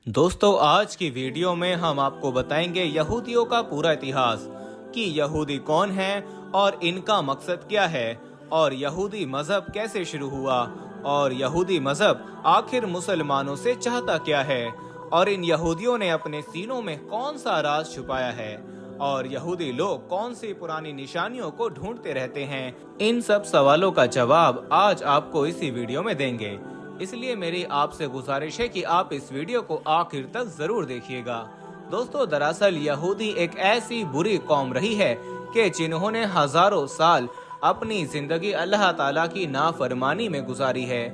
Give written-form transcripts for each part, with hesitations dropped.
दोस्तों, आज की वीडियो में हम आपको बताएंगे यहूदियों का पूरा इतिहास कि यहूदी कौन हैं और इनका मकसद क्या है और यहूदी मजहब कैसे शुरू हुआ और यहूदी मजहब आखिर मुसलमानों से चाहता क्या है और इन यहूदियों ने अपने सीनों में कौन सा राज छुपाया है और यहूदी लोग कौन सी पुरानी निशानियों को ढूंढते रहते हैं। इन सब सवालों का जवाब आज आपको इसी वीडियो में देंगे, इसलिए मेरी आपसे गुजारिश है कि आप इस वीडियो को आखिर तक जरूर देखिएगा। दोस्तों, दरअसल यहूदी एक ऐसी बुरी कौम रही है कि जिन्होंने हजारों साल अपनी जिंदगी अल्लाह ताला की नाफरमानी में गुजारी है।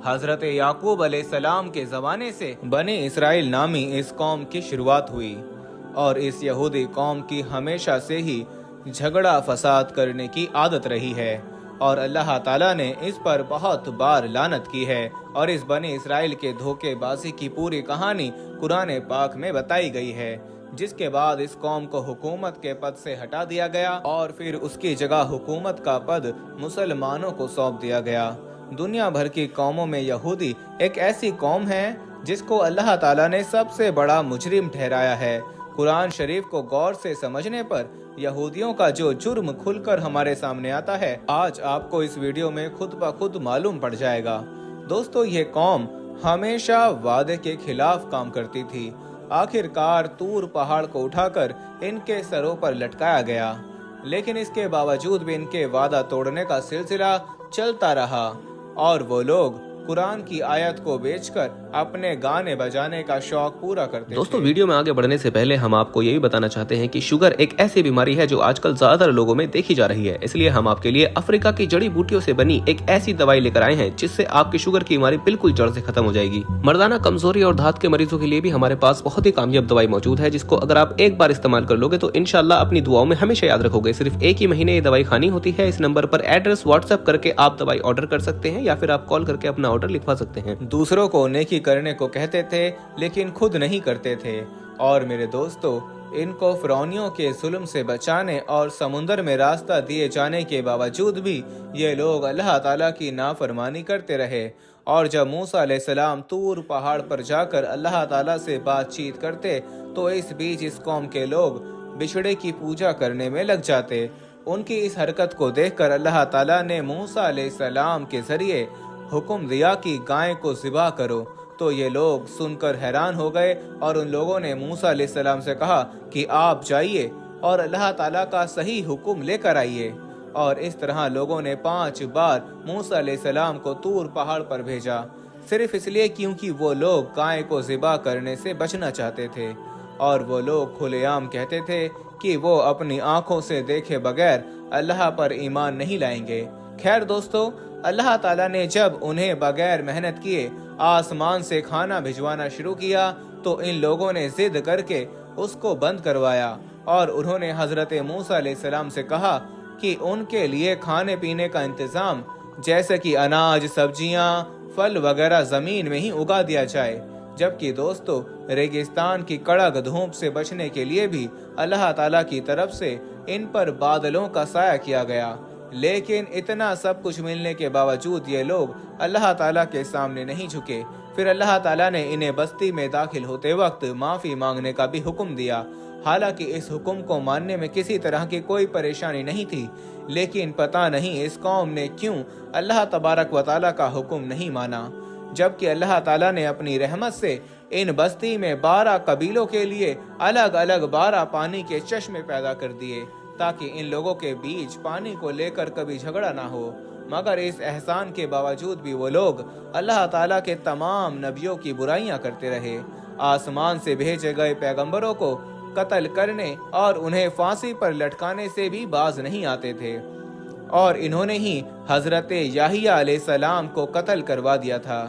हजरत याकूब अलैहिस्सलाम के जमाने से बनी इसराइल नामी इस कौम की शुरुआत हुई और इस यहूदी कौम की हमेशा से ही झगड़ा फसाद करने की आदत रही है और अल्लाह ताला ने इस पर बहुत बार लानत की है और इस बनी इसराइल के धोखेबाजी की पूरी कहानी कुरान पाक में बताई गई है, जिसके बाद इस कौम को हुकूमत के पद से हटा दिया गया और फिर उसकी जगह हुकूमत का पद मुसलमानों को सौंप दिया गया। दुनिया भर की कौमों में यहूदी एक ऐसी कौम है जिसको अल्लाह ताला ने सबसे बड़ा मुजरिम ठहराया है। कुरान शरीफ को गौर से समझने पर यहूदियों का जो जुर्म खुलकर हमारे सामने आता है, आज आपको इस वीडियो में खुद ब खुद मालूम पड़ जाएगा। दोस्तों, ये कौम हमेशा वादे के खिलाफ काम करती थी। आखिरकार तूर पहाड़ को उठाकर इनके सरों पर लटकाया गया, लेकिन इसके बावजूद भी इनके वादा तोड़ने का सिलसिला चलता रहा और वो लोग कुरान की आयत को बेचकर अपने गाने बजाने का शौक पूरा करते दोस्तों, वीडियो में आगे बढ़ने से पहले हम आपको यही बताना चाहते हैं कि शुगर एक ऐसी बीमारी है जो आजकल ज्यादातर लोगों में देखी जा रही है। इसलिए हम आपके लिए अफ्रीका की जड़ी बूटियों से बनी एक ऐसी दवाई लेकर आए हैं जिससे आपकी शुगर की बीमारी बिल्कुल जड़ से खत्म हो जाएगी। मर्दाना कमजोरी और धात के मरीजों के लिए भी हमारे पास बहुत ही कामयाब दवाई मौजूद है, जिसको अगर आप एक बार इस्तेमाल कर लोगे तो इंशाल्लाह अपनी दुआओं में हमेशा याद रखोगे। सिर्फ एक ही महीने ये दवाई खानी होती है। इस नंबर पर एड्रेस व्हाट्सएप करके आप दवाई ऑर्डर कर सकते हैं या फिर आप कॉल करके अपना ऑर्डर लिखवा सकते हैं। दूसरों को नेकी करने को कहते थे लेकिन खुद नहीं करते थे। और मेरे दोस्तों, इनको फिरौनियों के जुल्म से बचाने और समुंदर में रास्ता दिए जाने के बावजूद भी ये लोग अल्लाह ताला की नाफरमानी करते रहे। और जब मूसा अलैहिस्सलाम तूर पहाड़ पर जाकर अल्लाह ताला से बातचीत करते तो इस बीच इस कौम के लोग बिछड़े की पूजा करने में लग जाते। उनकी इस हरकत को देखकर अल्लाह ताला ने मूसा अलैहिस्सलाम के जरिए हुक्म दिया कि गाय को ज़िबा करो, तो ये लोग सुनकर हैरान हो गए और उन लोगों ने मूसा अलैहिस्सलाम से कहा कि आप जाइए और अल्लाह ताला का सही हुक्म लेकर आइए। और इस तरह लोगों ने 5 बार मूसा अलैहिस्सलाम को तूर पहाड़ पर भेजा, सिर्फ इसलिए क्योंकि वो लोग गाय को ज़िबा करने से बचना चाहते थे और वो लोग खुलेआम कहते थे कि वो अपनी आंखों से देखे बगैर अल्लाह पर ईमान नहीं लाएंगे। खैर दोस्तों, अल्लाह ताला ने जब उन्हें बगैर मेहनत किए आसमान से खाना भिजवाना शुरू किया तो इन लोगों ने जिद करके उसको बंद करवाया और उन्होंने हजरत मूसा अलैहिस्सलाम से कहा कि उनके लिए खाने पीने का इंतजाम जैसे कि अनाज, सब्जियां, फल वगैरह जमीन में ही उगा दिया जाए। जबकि दोस्तों, रेगिस्तान की कड़क धूप से बचने के लिए भी अल्लाह ताला की तरफ से इन पर बादलों का साया किया गया। लेकिन इतना सब कुछ मिलने के बावजूद ये लोग अल्लाह ताला के सामने नहीं झुके। फिर अल्लाह ताला ने इन्हें बस्ती में दाखिल होते वक्त माफी मांगने का भी हुक्म दिया। हालांकि इस हुक्म को मानने में किसी तरह की कोई परेशानी नहीं थी, लेकिन पता नहीं इस कौम ने क्यों अल्लाह तबारक व ताला का हुक्म नहीं माना, जबकि अल्लाह ताला ने अपनी रहमत से इन बस्ती में 12 कबीलों के लिए अलग अलग 12 पानी के चश्मे पैदा कर दिए ताकि इन लोगों के बीच पानी को लेकर कभी झगड़ा ना हो। मगर इस एहसान के बावजूद भी वो लोग अल्लाह ताला के तमाम नबियों की बुराइयां करते रहे। आसमान से भेजे गए पैगंबरों को कत्ल करने और उन्हें फांसी पर लटकाने से भी बाज नहीं आते थे और इन्होंने ही हजरत याहिया अलैहिस्सलाम को कत्ल करवा दिया था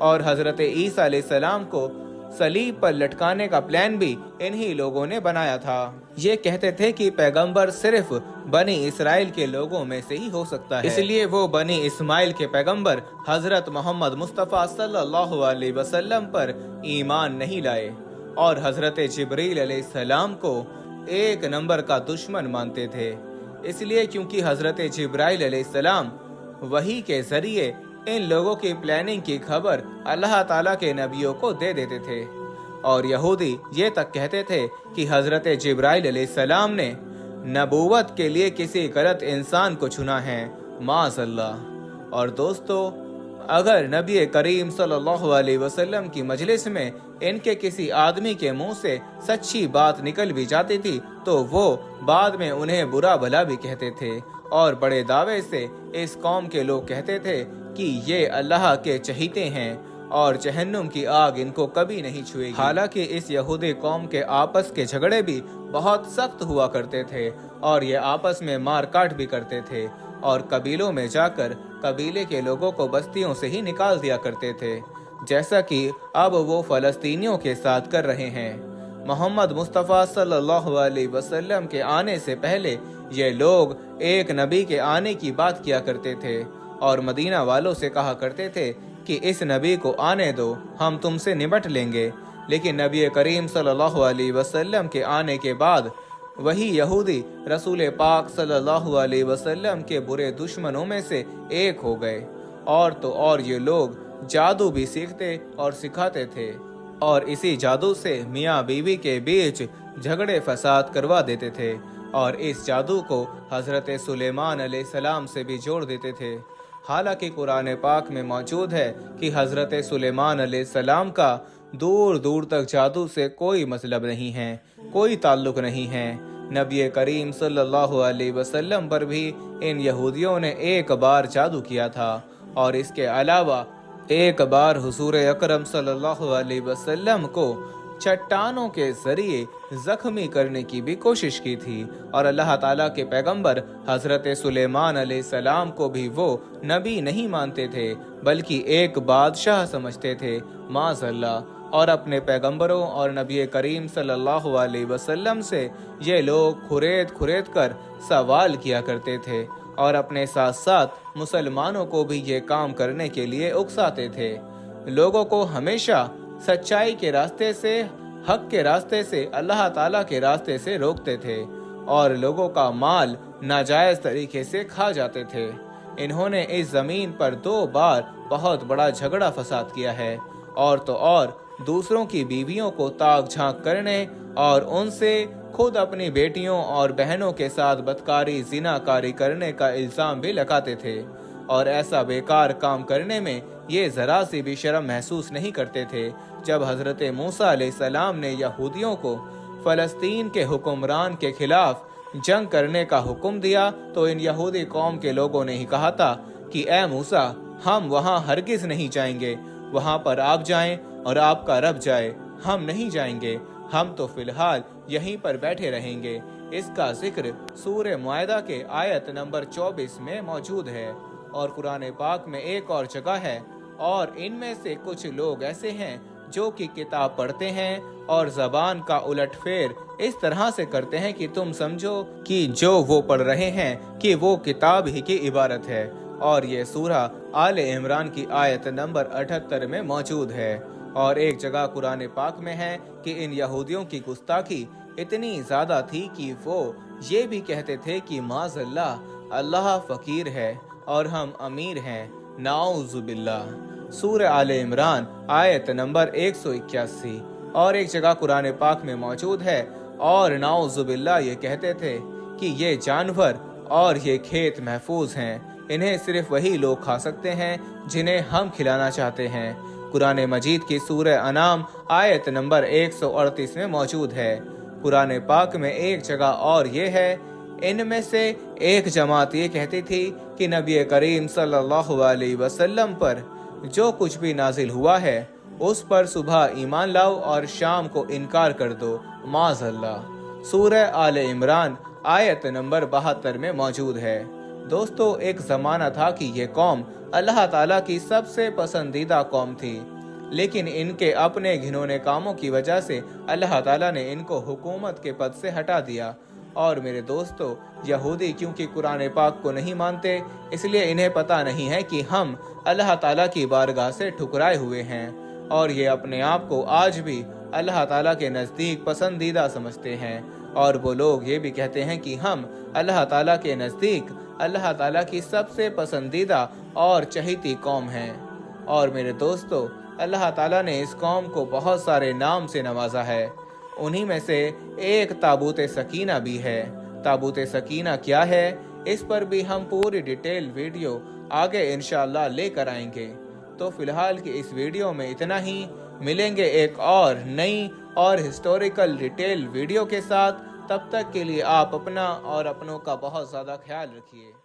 और हजरत ईसा अलैहिस्सलाम को सलीब पर लटकाने का प्लान भी इन्हीं लोगों ने बनाया था। ये कहते थे कि पैगंबर सिर्फ बनी इसराइल के लोगों में से ही हो सकता है, इसलिए वो बनी इस्माइल के पैगंबर हजरत मोहम्मद मुस्तफ़ा सल्लल्लाहु अलैहि वसल्लम पर ईमान नहीं लाए और हजरत जिब्रील अलैहिस्सलाम को एक नंबर का दुश्मन मानते थे। इसलिए क्योंकि हजरत जिब्राइल अलैहिस्सलाम वही के जरिए इन लोगों की प्लानिंग की खबर अल्लाह ताला के नबियों को दे देते थे और यहूदी ये तक कहते थे कि हजरत जिब्राइल अलैहिस्सलाम ने नबूवत के लिए किसी गलत इंसान को चुना है, माज़अल्लाह। और दोस्तों, अगर नबी करीम सल्लल्लाहु अलैहि वसल्लम की मजलिस में इनके किसी आदमी के मुंह से सच्ची बात निकल भी जाती थी तो वो बाद में उन्हें बुरा भला भी कहते थे, और बड़े दावे से इस कौम के लोग कहते थे कि ये अल्लाह के चहीते हैं और जहन्नुम की आग इनको कभी नहीं छुएगी। हालांकि इस यहूदी कौम के आपस के झगड़े भी बहुत सख्त हुआ करते थे और ये आपस में मार काट भी करते थे और कबीलों में जाकर कबीले के लोगों को बस्तियों से ही निकाल दिया करते थे, जैसा कि अब वो फलस्तीनियों के साथ कर रहे हैं। मोहम्मद मुस्तफ़ा सल्लल्लाहु अलैहि वसल्लम के आने से पहले ये लोग एक नबी के आने की बात किया करते थे और मदीना वालों से कहा करते थे कि इस नबी को आने दो, हम तुमसे निपट लेंगे। लेकिन नबी करीम सल्लल्लाहु अलैहि वसल्लम के आने के बाद वही यहूदी रसूल पाक सल्लल्लाहु अलैहि वसल्लम के बुरे दुश्मनों में से एक हो गए। और तो और ये लोग जादू भी सीखते और सिखाते थे और इसी जादू से मियाँ बीवी के बीच झगड़े फसाद करवा देते थे और इस जादू को हजरत सुलेमान अलैहिस्सलाम से भी जोड़ देते थे। हालांकि कुरान पाक में मौजूद है कि हजरत सुलेमान अलैहिस्सलाम का दूर दूर तक जादू से कोई मतलब नहीं है, कोई ताल्लुक नहीं है। नबी करीम सल्लल्लाहु अलैहि वसल्लम पर भी इन यहूदियों ने एक बार जादू किया था और इसके अलावा एक बार हुजूर अकरम सल्लल्लाहु अलैहि वसल्लम को चट्टानों के जरिए जख्मी करने की भी कोशिश की थी और अल्लाह ताला के पैगंबर हजरत सुलेमान अलैहिस्सलाम को भी वो नबी नहीं मानते थे बल्कि एक बादशाह समझते थे, माज़अल्लाह। और अपने पैगंबरों और नबी करीम सल्लल्लाहु अलैहि वसल्लम से ये लोग खुरेद कर सवाल किया करते थे और अपने साथ साथ मुसलमानों को भी ये काम करने के लिए उकसाते थे। लोगों को हमेशा सच्चाई के रास्ते से, हक के रास्ते से, अल्लाह ताला के रास्ते से रोकते थे और लोगों का माल नाजायज तरीके से खा जाते थे। इन्होंने इस जमीन पर 2 बार बहुत बड़ा झगड़ा फसाद किया है और तो और दूसरों की बीवियों को ताक झांक करने और उनसे खुद अपनी बेटियों और बहनों के साथ बदकारी, जिनाकारी करने का इल्जाम भी लगाते थे और ऐसा बेकार काम करने में ये जरा सी भी शर्म महसूस नहीं करते थे। जब हजरत मूसा अलैहिस्सलाम ने यहूदियों को फलस्तीन के हुक्मरान के खिलाफ जंग करने का हुक्म दिया तो इन यहूदी कौम के लोगों ने ही कहा था कि ए मूसा, हम वहाँ हरगिज नहीं जाएंगे, वहाँ पर आप जाएं और आपका रब जाए, हम नहीं जाएंगे, हम तो फिलहाल यहीं पर बैठे रहेंगे। इसका जिक्र सूरह मुआइदा के आयत नंबर 24 में मौजूद है और कुरान पाक में एक और जगह है, और इनमें से कुछ लोग ऐसे हैं जो कि किताब पढ़ते हैं और जबान का उलटफेर इस तरह से करते हैं कि तुम समझो कि जो वो पढ़ रहे हैं कि वो किताब ही की इबारत है। और ये सूरह आले इमरान की आयत नंबर 78 में मौजूद है। और एक जगह कुरान पाक में है कि इन यहूदियों की गुस्ताखी इतनी ज्यादा थी कि वो ये भी कहते थे कि माज़अल्लाह, अल्लाह फकीर है और हम अमीर हैं, नाउज़ुबिल्लाह। सूरह आले इमरान आयत नंबर 181। और एक जगह कुरान पाक में मौजूद है, और नाउज़ुबिल्लाह ये कहते थे कि ये जानवर और ये खेत महफूज हैं, इन्हें सिर्फ वही लोग खा सकते हैं जिन्हें हम खिलाना चाहते हैं। कुरान मजीद की सूरह अनाम आयत नंबर 138 में मौजूद है। कुरान पाक में एक जगह और ये है, इनमें से एक जमात ये कहती थी कि नबी करीम सल्लल्लाहु अलैहि वसल्लम पर जो कुछ भी नाजिल हुआ है उस पर सुबह ईमान लाओ और शाम को इनकार कर दो, माज़अल्लाह। सूरह आले इमरान आयत नंबर 72 में मौजूद है। दोस्तों, एक ज़माना था कि ये कौम अल्लाह ताला की सबसे पसंदीदा कौम थी, लेकिन इनके अपने घिनौने कामों की वजह से अल्लाह ताला ने इनको हुकूमत के पद से हटा दिया। और मेरे दोस्तों, यहूदी क्योंकि कुरान पाक को नहीं मानते, इसलिए इन्हें पता नहीं है कि हम अल्लाह ताला की बारगाह से ठुकराए हुए हैं और ये अपने आप को आज भी अल्लाह ताला के नज़दीक पसंदीदा समझते हैं। और वो लोग ये भी कहते हैं कि हम अल्लाह ताला के नज़दीक अल्लाह ताला की सबसे पसंदीदा और चहीती कौम हैं। और मेरे दोस्तों, اللہ تعالیٰ نے اس قوم کو بہت سارے نام سے نوازا ہے، انہی میں سے ایک تابوت سکینہ بھی ہے۔ تابوت سکینہ کیا ہے، اس پر بھی ہم پوری ڈیٹیل ویڈیو آگے انشاءاللہ لے کر آئیں گے۔ تو فی الحال کی اس ویڈیو میں اتنا ہی، ملیں گے ایک اور نئی اور ہسٹوریکل ڈیٹیل ویڈیو کے ساتھ۔ تب تک کے لیے آپ اپنا اور اپنوں کا بہت زیادہ خیال رکھیے۔